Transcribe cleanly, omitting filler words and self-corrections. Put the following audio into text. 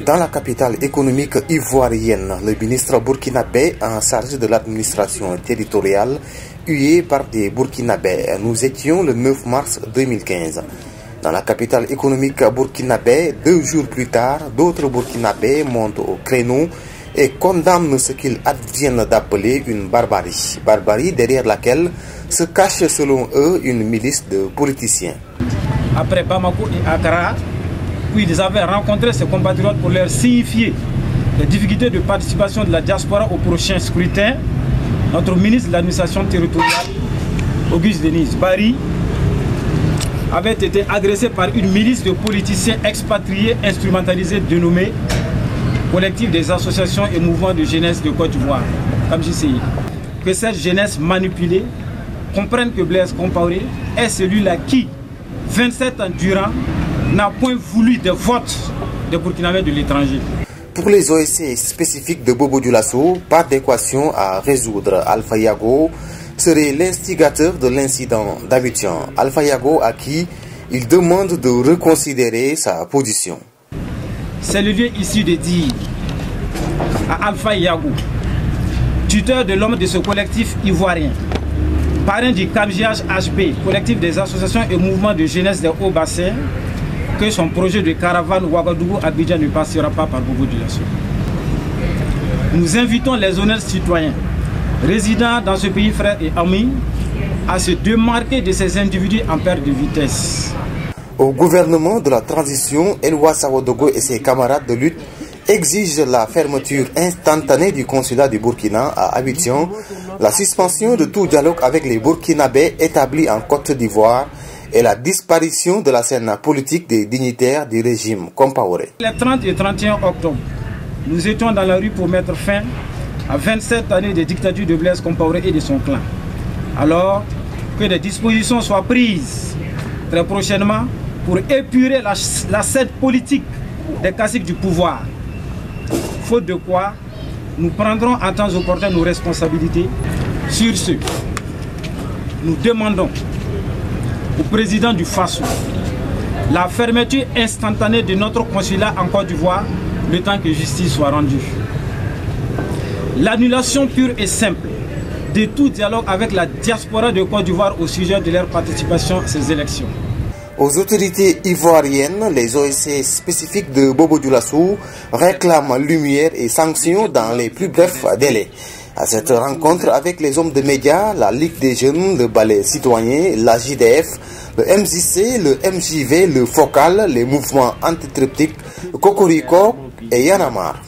Dans la capitale économique ivoirienne, le ministre burkinabé en charge de l'administration territoriale, hué par des burkinabés. Nous étions le 9 mars 2015. Dans la capitale économique burkinabé, 2 jours plus tard, d'autres burkinabés montent au créneau et condamnent ce qu'ils adviennent d'appeler une barbarie. Barbarie derrière laquelle se cache selon eux une milice de politiciens. Après Bamako et Accra, puis ils avaient rencontré ses compatriotes pour leur signifier les difficultés de participation de la diaspora au prochain scrutin. Notre ministre de l'administration territoriale, Auguste Denis Barry, avait été agressé par une milice de politiciens expatriés instrumentalisés dénommés Collectif des associations et mouvements de jeunesse de Côte d'Ivoire, comme JCI. Que cette jeunesse manipulée comprenne que Blaise Compaoré est celui-là qui, 27 ans durant, n'a point voulu de vote des Burkinabés de l'étranger. Pour les OSC spécifiques de Bobo Dioulasso, pas d'équation à résoudre. Alpha Yago serait l'instigateur de l'incident d'Abidjan. Alpha Yago à qui il demande de reconsidérer sa position. C'est le lieu ici de dire à Alpha Yago, tuteur de l'homme de ce collectif ivoirien, parrain du CAMJH HB, collectif des associations et mouvements de jeunesse des hauts bassins, que son projet de caravane Ouagadougou-Abidjan ne passera pas par Bobo Dioulasso. Nous invitons les honnêtes citoyens résidant dans ce pays frère et amis à se démarquer de ces individus en perte de vitesse. Au gouvernement de la transition, Elwa Sawodogo et ses camarades de lutte exigent la fermeture instantanée du consulat du Burkina à Abidjan, la suspension de tout dialogue avec les Burkinabés établis en Côte d'Ivoire et la disparition de la scène politique des dignitaires du régime Compaoré. Les 30 et 31 octobre, nous étions dans la rue pour mettre fin à 27 années de dictature de Blaise Compaoré et de son clan. Alors que des dispositions soient prises très prochainement pour épurer la scène politique des caciques du pouvoir. Faute de quoi, nous prendrons en temps opportun nos responsabilités. Sur ce, nous demandons au président du FASO la fermeture instantanée de notre consulat en Côte d'Ivoire le temps que justice soit rendue. L'annulation pure et simple de tout dialogue avec la diaspora de Côte d'Ivoire au sujet de leur participation à ces élections. Aux autorités ivoiriennes, les OSC spécifiques de Bobo Dioulasso réclament lumière et sanctions dans les plus brefs délais. À cette rencontre avec les hommes de médias, la Ligue des jeunes, le Balai citoyen, la JDF, le MJC, le MJV, le Focal, les mouvements antitriptiques, Cocorico et Yanamar.